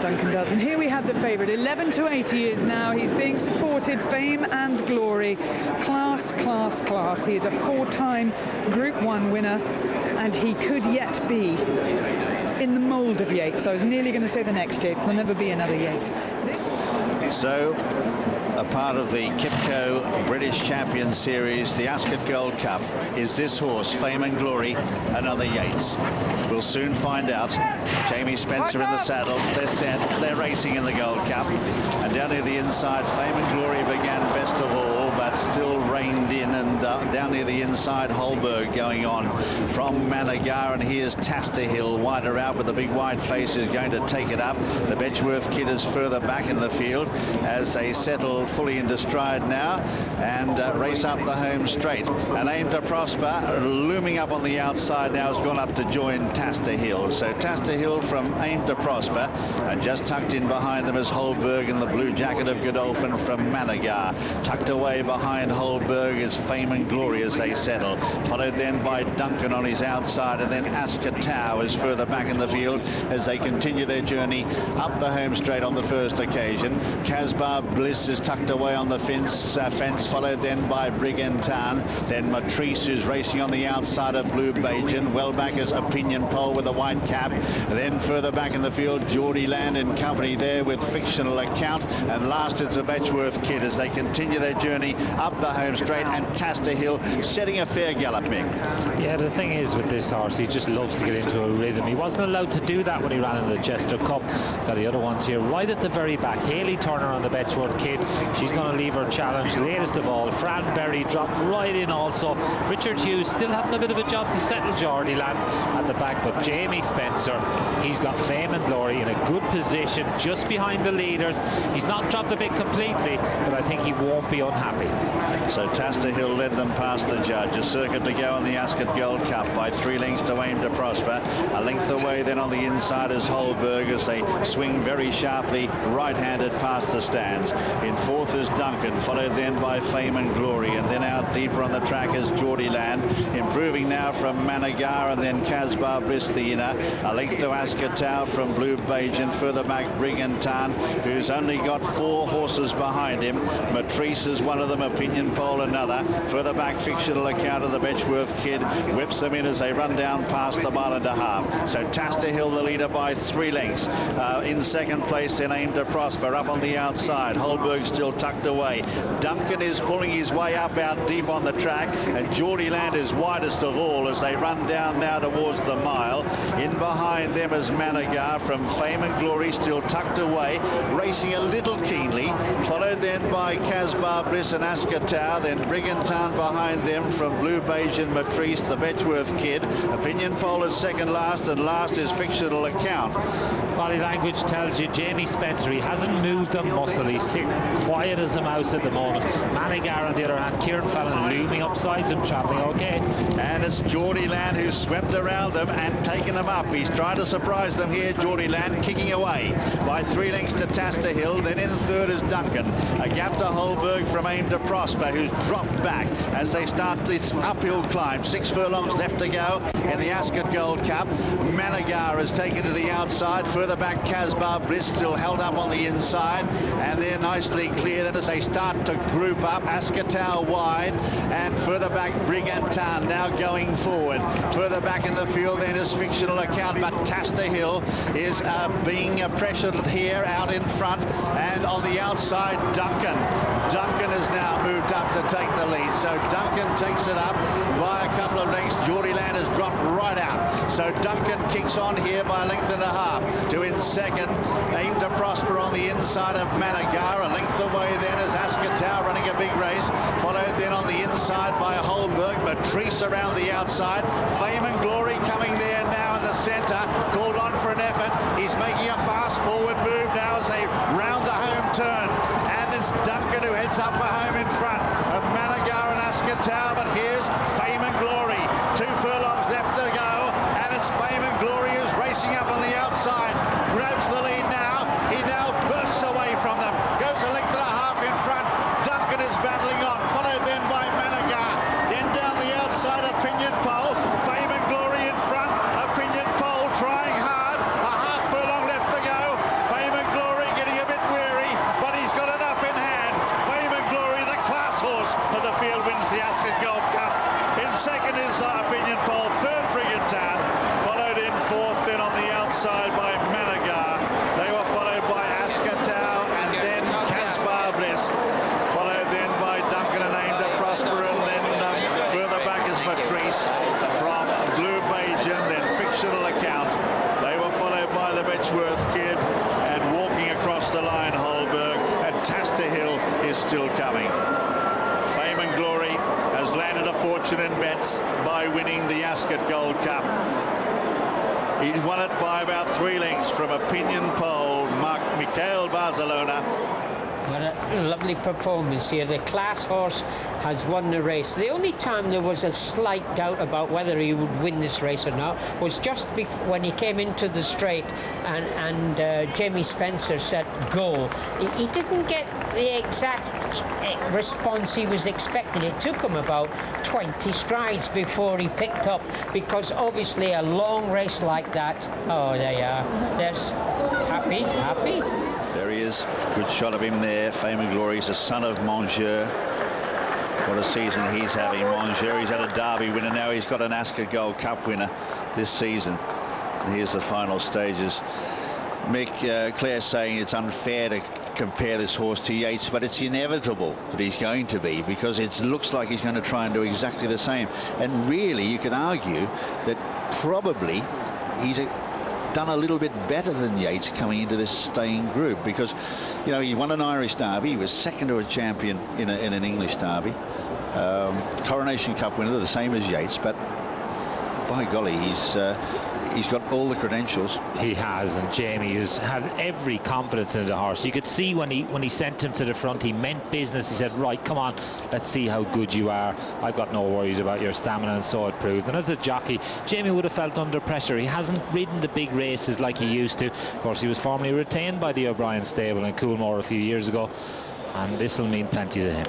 Duncan does. And here we have the favourite. 11-8 he is now. He's being supported. Fame and Glory. Class, class, class. He is a 4-time Group 1 winner, and he could yet be in the mould of Yates. I was nearly going to say the next Yates. There'll never be another Yates. So, a part of the Kipco British Champion Series, the Ascot Gold Cup, is this horse, Fame and Glory, another Yates. We'll soon find out. Jamie Spencer in the saddle. They're set. They're racing in the Gold Cup. And down near the inside, Fame and Glory began best of all, but still reined in. And down near the inside, Holberg going on from Managar. And here's Taster Hill, wider out with the big wide face, who's going to take it up. The Betchworth Kid is further back in the field as they settle fully into stride now and race up the home straight. And Aim to Prosper, looming up on the outside now, has gone up to join Taster Hill. So Taster Hill from Aim to Prosper, and just tucked in behind them is Holberg in the blue jacket of Godolphin from Managar. Tucked away behind Holberg is Fame and Glory as they settle. Followed then by Duncan on his outside, and then Ascot Tau is further back in the field as they continue their journey up the home straight on the first occasion. Casbar Bliss is tucked away on the fence, followed then by Brigantan. Then Matrice, who's racing on the outside of Blue Bajan. Well back is Opinion Pole with a white cap. Then further back in the field, Geordie Land and company there with Fictional Account. And last is the Betchworth Kid as they continue their journey up the home straight, and Taster Hill setting a fair gallop, Mick. Yeah, the thing is with this horse, he just loves to get into a rhythm. He wasn't allowed to do that when he ran in the Chester Cup. Got the other ones here right at the very back. Haley Turner on the Betchworth Kid. She's going to leave her challenge. Latest of all, Fran Berry dropped right in also. Richard Hughes still having a bit of a job to settle Geordie Land at the back, but Jamie Spencer, he's got Fame and Glory in a good position just behind the leaders. He's not dropped a bit completely, but I think he won't be unhappy. So Taster Hill led them past the judge. A circuit to go on the Ascot Gold Cup by 3 lengths to Aim to Prosper. A length away then on the inside is Holberg as they swing very sharply right-handed past the stands. In fourth is Duncan, followed then by Fame and Glory, and then out deeper on the track is Geordie Land, improving now from Managar, and then Casbar Bliss the inner. A length to Ascot Tau from Blue Bajan, further back Brigantan, who's only got 4 horses behind him. Matrice is one of them, Opinion Pole another. Further back, Fictional Account of the Betchworth Kid whips them in as they run down past the 1.5 miles. So Taster Hill the leader by 3 lengths. In second place then Aim to Prosper up on the outside. Holberg still tucked away. Duncan is pulling his way up out deep on the track, and Geordie Land is widest of all as they run down now towards the mile. In behind them is Managar from Fame and Glory, still tucked away, racing a little keenly, followed then by Casbar Bliss and Ascot Tau, then Brigantan behind them from Blue Bajan, Matrice, the Betchworth Kid. Opinion Pole is second last, and last is Fictional Account. Body language tells you Jamie Spencer, he hasn't moved a muscle. He's sitting quiet as a mouse at the moment. Managar on the other hand, Kieran Fallon looming up sides him, travelling okay. And it's Geordie Land who's swept around them and taken them up. He's trying to surprise them here. Geordie Land kicking away by 3 lengths to Taster Hill. Then in third is Duncan. A gap to Holberg from Aim to Prosper, who's dropped back as they start this uphill climb. 6 furlongs left to go in the Ascot Gold Cup. Managar is taken to the outside. Further back, Casbar Bliss still held up on the inside, and they're nicely clear then as they start to group up. Ascot Tau wide, and further back Brigantan now going forward. Further back in the field then is Fictional Account, but Taster Hill is being pressured here out in front, and on the outside Duncan. Duncan has now moved up to take the lead, so Duncan takes it up by a couple of lengths. Geordie Land has dropped right out, so Duncan kicks on here by a length and a half to in second. Aim to Prosper on the inside of Managar. A length away then is Ascot Tau running a big race, followed then on the inside by Holberg. Matrice around the outside. Fame and Glory coming there now in the centre, called on for an effort. He's making a fast forward move now as they round the home turn, and it's Duncan who heads up for home in front of Managar and Ascot Tau. But here's Fame and Glory, 2 furlongs left to go, and it's Fame and Glory who's racing up on the outside, grabs the lead now. He now bursts away from them, goes a length and a half in front. Duncan is battling on, followed then by Managar. Then down the outside, Opinion Pole. Fame and Glory in front. Opinion Pole trying hard. A half furlong left to go. Fame is still coming. Fame and Glory has landed a fortune in bets by winning the Ascot Gold Cup. He's won it by about 3 lengths from opinion poll. Michael Barcelona. What a lovely performance here. The Class horse has won the race. The only time there was a slight doubt about whether he would win this race or not was just when he came into the straight and Jamie Spencer said go. He didn't get the exact response he was expecting. It took him about 20 strides before he picked up, because obviously a long race like that. Oh, there you are. There's happy. There he is. Good shot of him there. Fame and Glory. He's the son of Monsieur. What a season he's having, Monsieur. He's had a Derby winner. Now he's got an Ascot Gold Cup winner this season. And here's the final stages. Mick, Claire's saying it's unfair to compare this horse to Yates, but it's inevitable that he's going to be, because it looks like he's going to try and do exactly the same. And really, you could argue that probably he's done a little bit better than Yates coming into this staying group, because, you know, he won an Irish Derby, he was second to a champion in an English Derby, Coronation Cup winner, the same as Yates, but by golly, he's got all the credentials. He has, and Jamie has had every confidence in the horse. You could see when he sent him to the front, he meant business. He said, right, come on, let's see how good you are. I've got no worries about your stamina, and so it proved. And as a jockey, Jamie would have felt under pressure. He hasn't ridden the big races like he used to. Of course, he was formerly retained by the O'Brien stable in Coolmore a few years ago, and this will mean plenty to him.